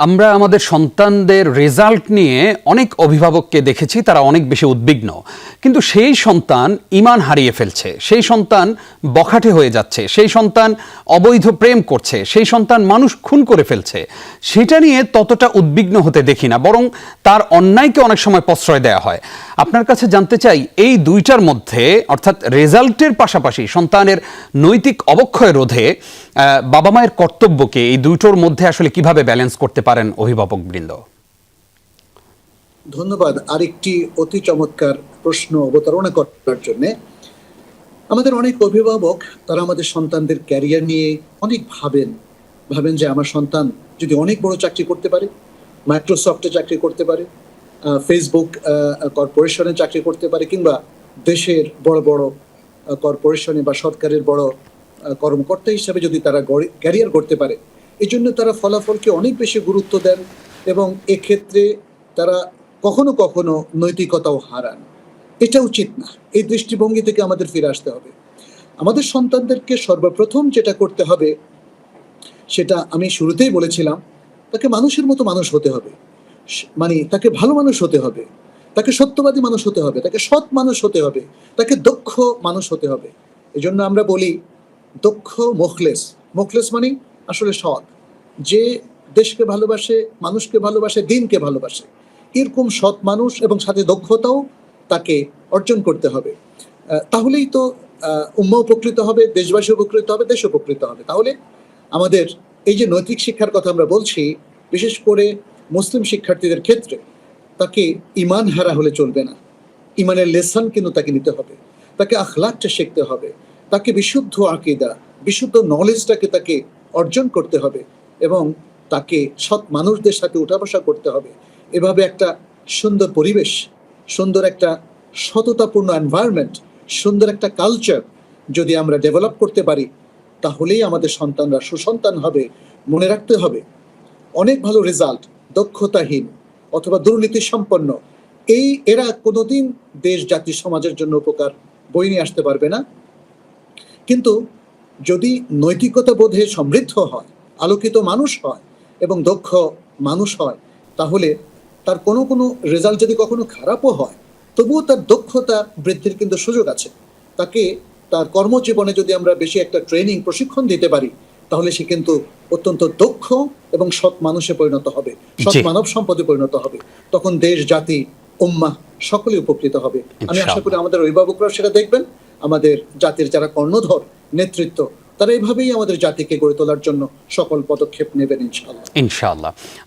আমরা আমাদের সন্তানদের রেজাল্ট নিয়ে অনেক অভিভাবককে দেখেছি, তারা অনেক বেশি উদ্বিগ্ন। কিন্তু সেই সন্তান ঈমান হারিয়ে ফেলছে, সেই সন্তান বখাটে হয়ে যাচ্ছে, সেই সন্তান অবৈধ প্রেম করছে, সেই সন্তান মানুষ খুন করে ফেলছে, সেটা নিয়ে ততটা উদ্বিগ্ন হতে দেখি না, বরং তার অন্যায়কে অনেক সময় প্রশ্রয় দেওয়া হয়। আপনার কাছে জানতে চাই, এই দুইটার মধ্যে অর্থাৎ রেজাল্টের পাশাপাশি সন্তানের নৈতিক অবক্ষয় রোধে বাবা মায়ের কর্তব্যকে এই দুটোর মধ্যে আসলে কিভাবে ব্যালেন্স করতে পারেন অভিভাবকবৃন্দ? ধন্যবাদ আরেকটি অতি চমৎকার প্রশ্ন অবতারণা করার জন্য। আমাদের অনেক অভিভাবক তারা আমাদের সন্তানদের ক্যারিয়ার নিয়ে অনেক ভাবেন যে আমার সন্তান যদি অনেক বড় চাকরি করতে পারে, মাইক্রোসফটে চাকরি করতে পারে, ফেসবুক কর্পোরেশনে চাকরি করতে পারে, কিংবা দেশের বড় বড় কর্পোরেশনে বা সরকারের বড় কর্মকর্তা হিসাবে যদি তারা ক্যারিয়ার করতে পারে, এই জন্য তারা ফলাফলকে অনেক বেশি গুরুত্ব দেন এবং এক্ষেত্রে তারা কখনো কখনো নৈতিকতাও হারান। এটা উচিত না। এই দৃষ্টিভঙ্গি থেকে আমাদের ফিরে আসতে হবে। আমাদের সন্তানদেরকে সর্বপ্রথম যেটা করতে হবে, সেটা আমি শুরুতেই বলেছিলাম, তাকে মানুষের মতো মানুষ হতে হবে। মানে তাকে ভালো মানুষ হতে হবে, তাকে সত্যবাদী মানুষ হতে হবে, তাকে সৎ মানুষ হতে হবে, তাকে দক্ষ মানুষ হতে হবে। এই জন্য আমরা বলি দক্ষ মুখলেস। মুখলেস মানে আসলে সৎ, যে দেশকে ভালোবাসে, মানুষকে ভালোবাসে, দিনকে ভালোবাসে, এরকম সৎ মানুষ এবং সাথে দক্ষতাও তাকে অর্জন করতে হবে। তাহলেই তো উম্মা উপকৃত হবে, দেশবাসী উপকৃত হবে, দেশ উপকৃত হবে। তাহলে আমাদের এই যে নৈতিক শিক্ষার কথা আমরা বলছি, বিশেষ করে মুসলিম শিক্ষার্থীদের ক্ষেত্রে তাকে ঈমান হারা হলে চলবে না। ঈমানের লেসন কিন্তু তাকে নিতে হবে, তাকে আখলাকটা শিখতে হবে, তাকে বিশুদ্ধ আকীদা, বিশুদ্ধ নলেজটাকে তাকে অর্জন করতে হবে এবং তাকে সৎ মানুষদের সাথে উঠা বসা করতে হবে। এভাবে একটা সুন্দর পরিবেশ, সুন্দর একটা সততাপূর্ণ এনভায়রনমেন্ট, সুন্দর একটা কালচার যদি আমরা ডেভেলপ করতে পারি, তাহলেই আমাদের সন্তানরা সুসন্তান হবে। মনে রাখতে হবে, অনেক ভালো রেজাল্ট দক্ষতাহীন অথবা দুর্নীতি সম্পন্ন এরা কোনোদিন দেশ, জাতি, সমাজের জন্য উপকার বয়ে নিয়ে আসতে পারবে না। কিন্তু যদি নৈতিকতা বোধে সমৃদ্ধ হয়, আলোকিত মানুষ হয় এবং দক্ষ মানুষ হয়, তাহলে তার কোনো রেজাল্ট যদি কখনো খারাপও হয়, তবুও তার দক্ষতা বৃদ্ধির কিন্তু সুযোগ আছে। তাকে তার কর্মজীবনে যদি আমরা বেশি একটা ট্রেনিং, প্রশিক্ষণ দিতে পারি, তাহলে সে কিন্তু অত্যন্ত দক্ষ এবং সৎ মানুষে পরিণত হবে, সৎ মানব সম্পদে পরিণত হবে। তখন দেশ, জাতি, উম্মাহ সকলে উপকৃত হবে। আমি আশা করি আমাদের অভিভাবকরা সেটা দেখবেন। আমাদের জাতির যারা কর্ণধর, নেতৃত্ব, তারা এইভাবেই আমাদের জাতিকে গড়ে তোলার জন্য সকল পদক্ষেপ নেবেন ইনশাআল্লাহ।